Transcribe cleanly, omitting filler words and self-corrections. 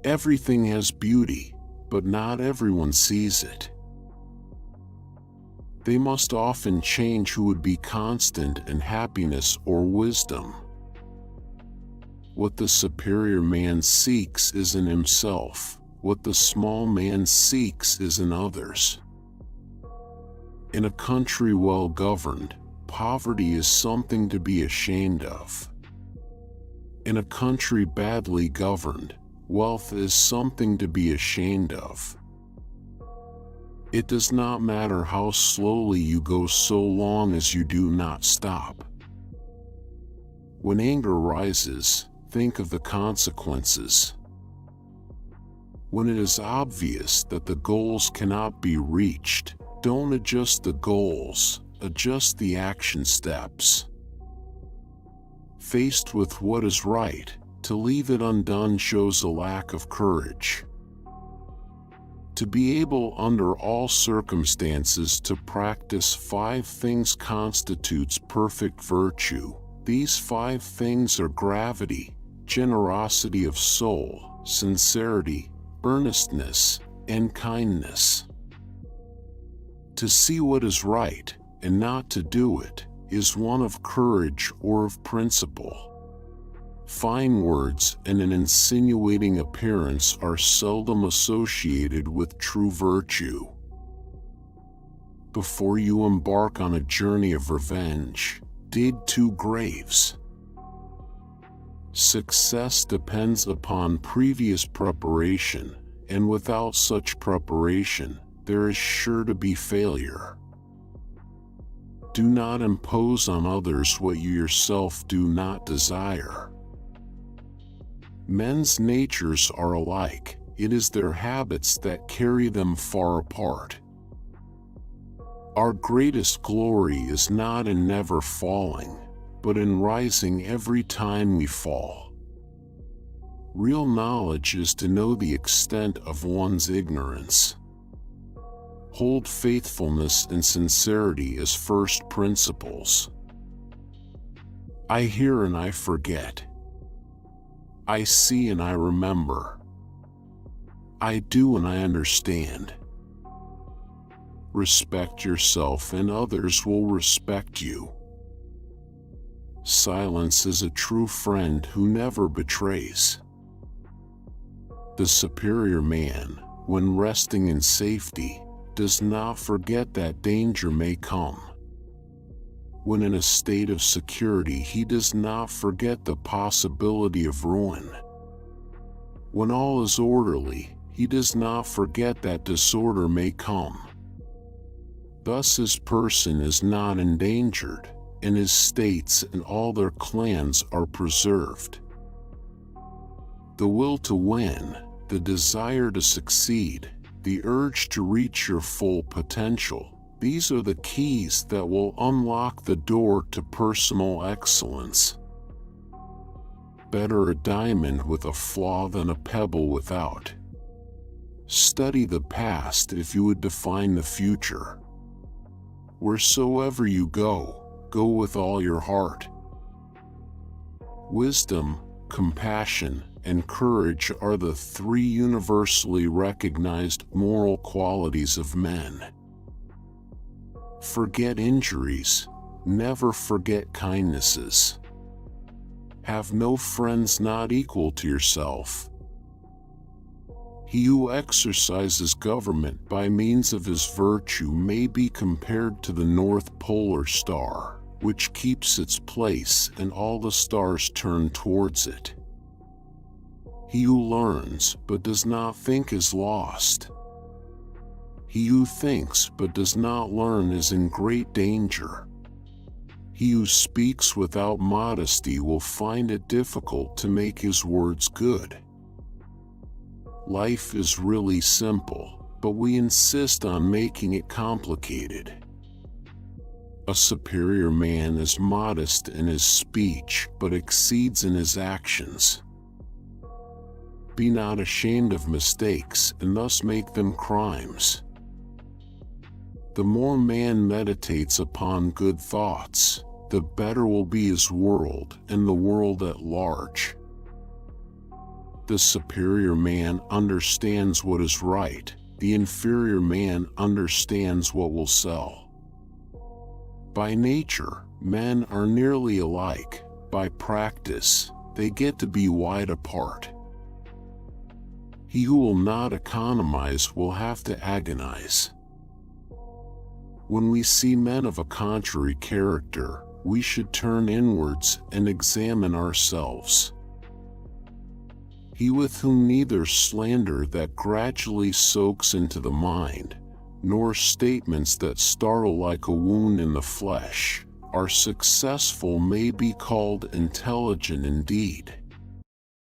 Everything has beauty, but not everyone sees it. They must often change who would be constant in happiness or wisdom. What the superior man seeks is in himself, what the small man seeks is in others. In a country well governed, poverty is something to be ashamed of. In a country badly governed, wealth is something to be ashamed of. It does not matter how slowly you go so long as you do not stop. When anger rises, think of the consequences. When it is obvious that the goals cannot be reached, don't adjust the goals, adjust the action steps. Faced with what is right, to leave it undone shows a lack of courage. To be able under all circumstances to practice 5 things constitutes perfect virtue. These 5 things are gravity, generosity of soul, sincerity, earnestness, and kindness. To see what is right, and not to do it, is one of courage or of principle. Fine words and an insinuating appearance are seldom associated with true virtue. Before you embark on a journey of revenge, dig 2 graves. Success depends upon previous preparation, and without such preparation, there is sure to be failure. Do not impose on others what you yourself do not desire. Men's natures are alike, it is their habits that carry them far apart. Our greatest glory is not in never falling, but in rising every time we fall. Real knowledge is to know the extent of one's ignorance. Hold faithfulness and sincerity as first principles. I hear and I forget. I see and I remember. I do and I understand. Respect yourself and others will respect you. Silence is a true friend who never betrays. The superior man, when resting in safety, does not forget that danger may come. When in a state of security, he does not forget the possibility of ruin. When all is orderly, he does not forget that disorder may come. Thus his person is not endangered, and his states and all their clans are preserved. The will to win, the desire to succeed, the urge to reach your full potential, these are the keys that will unlock the door to personal excellence. Better a diamond with a flaw than a pebble without. Study the past if you would define the future. Wheresoever you go, go with all your heart. Wisdom, compassion, and courage are the 3 universally recognized moral qualities of men. Forget injuries, never forget kindnesses. Have no friends not equal to yourself. He who exercises government by means of his virtue may be compared to the North Polar Star, which keeps its place and all the stars turn towards it. He who learns but does not think is lost. He who thinks but does not learn is in great danger. He who speaks without modesty will find it difficult to make his words good. Life is really simple, but we insist on making it complicated. A superior man is modest in his speech but exceeds in his actions. Be not ashamed of mistakes and thus make them crimes. The more man meditates upon good thoughts, the better will be his world and the world at large. The superior man understands what is right. The inferior man understands what will sell. By nature, men are nearly alike. By practice, they get to be wide apart. He who will not economize will have to agonize. When we see men of a contrary character, we should turn inwards and examine ourselves. He with whom neither slander that gradually soaks into the mind, nor statements that startle like a wound in the flesh, are successful may be called intelligent indeed.